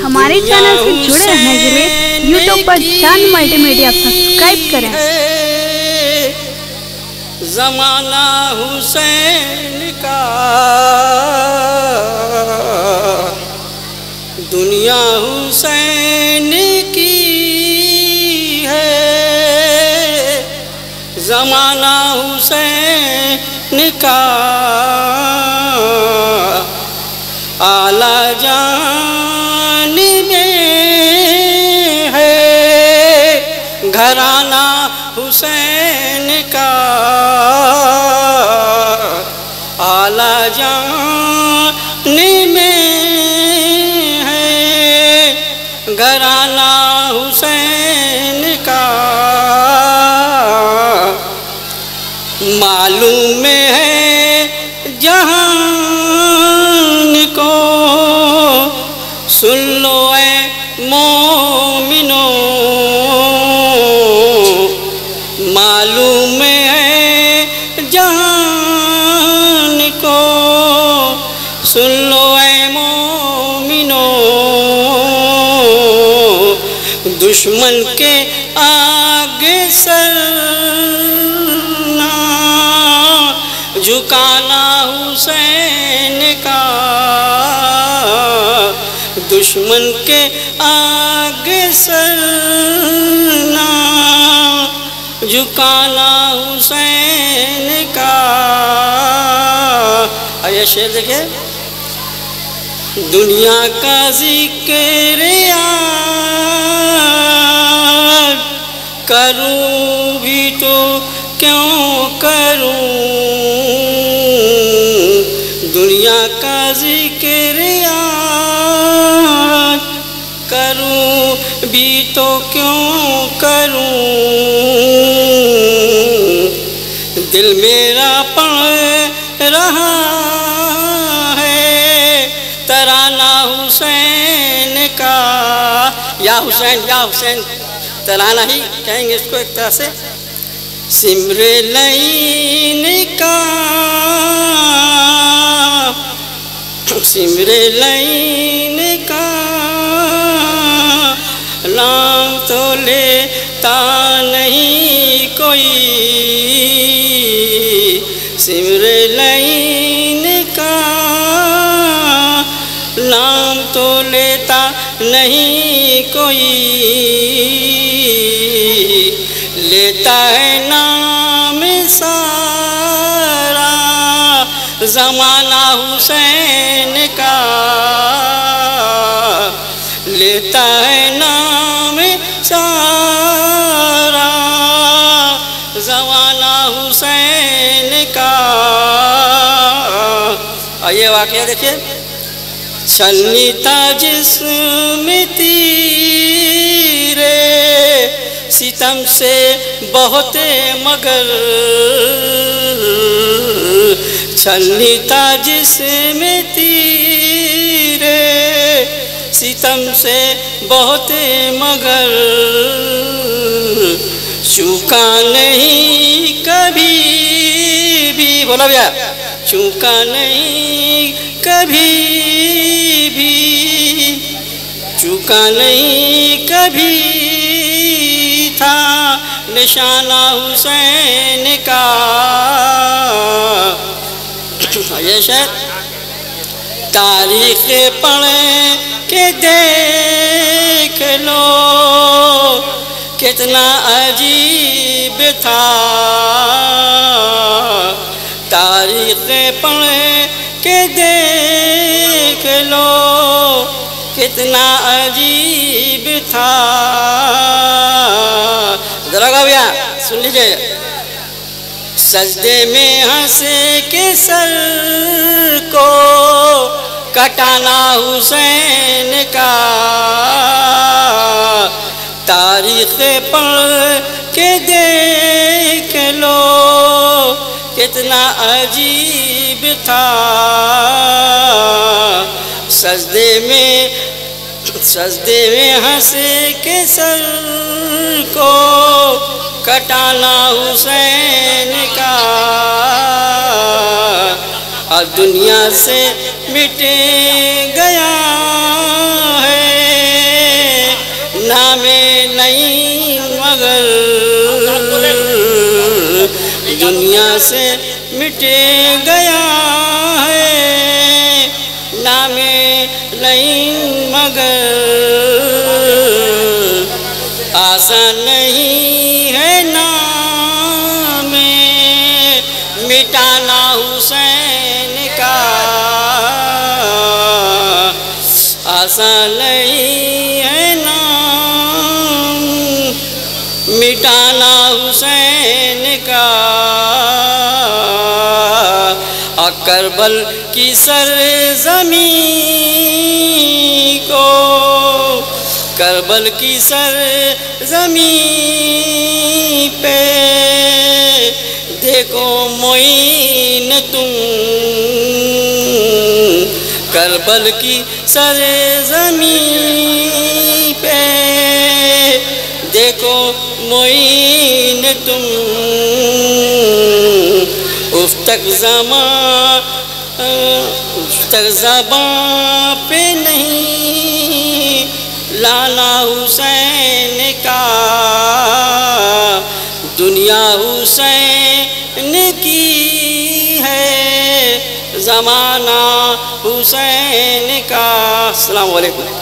ہمارے چینل سے جڑے رہنے کے لیے یوٹیوب پر چاند ملٹی میڈیا سبسکرائب کریں۔ زمانہ حسین کا، دنیا حسین کی ہے، زمانہ حسین کا، اعلیٰ جانب ہے، گھرانہ حسین کا، اعلیٰ جانب ہے، گھرانہ حسین کا، معلوم ہے جہان کو، سن لو اے مومنو، معلوم ہے جہان کو، سن لو اے مومنو، دشمن کے آگے سر نہ جھکانا حسین کا، دشمن کے آگے سر نہ جھکانا حسین کا۔ آئیے شعر دیکھیں، دنیا کا ذکر یاد کروں بھی تو کیوں کروں، دنیا کا ذکر یاد کروں بھی تو کیوں کروں، دل میرا پڑھ رہا ہے ترانہ حسین کا، یا حسین یا حسین، ترانہ ہی کہیں گے اس کو ایک طرح سے، سمر لعین کا، سمر لعین کا، نام تو لیتا نہیں کوئی، سمر لعین کا، نام تو لیتا نہیں کوئی، لیتا ہے نام سارا زمانہ حسین کا، لیتا ہے نام سارا زمانہ حسین کا۔ آئیے واقعہ دیکھیں، چھلنی تھا جسم تیرے ستم سے بہت مگر، چھلنی تھا جسم تیرے ستم سے بہت مگر، چوکا نہیں کبھی بھی، بولا بھیا، چوکا نہیں کبھی بھی، چوکا نہیں کبھی تھا نشانہ حسین کا۔ یہ شعر، تاریخ پڑھ کے دیکھ لو کتنا عجیب تھا، تاریخ پڑھ کے دیکھ لو کتنا عجیب تھا، ذرا گا بھیا سن لیجئے، سجدے میں ہنس کے سر کو کٹانا حسین کا، تاریخ پڑھ کے دیکھ لو کتنا عجیب تھا، سجدے میں ہنس کے سر کو کٹانا حسین کا، اور دنیا سے مٹ گیا ہے نام نہیں مگر دنیا سے مٹ گیا ہے، نام نہیں مگر آسان نہیں ہے نام مٹانا حسین کا، آسان نہیں ہے نام مٹانا حسین کا۔ کربل کی سرزمین کو، کربل کی سرزمین پہ دیکھو معین تم، کربل کی سرزمین پہ دیکھو معین تم، افتق زباں پہ نہیں لانا حسین کا، دنیا حسین کی ہے، زمانہ حسین کا۔ السلام علیکم۔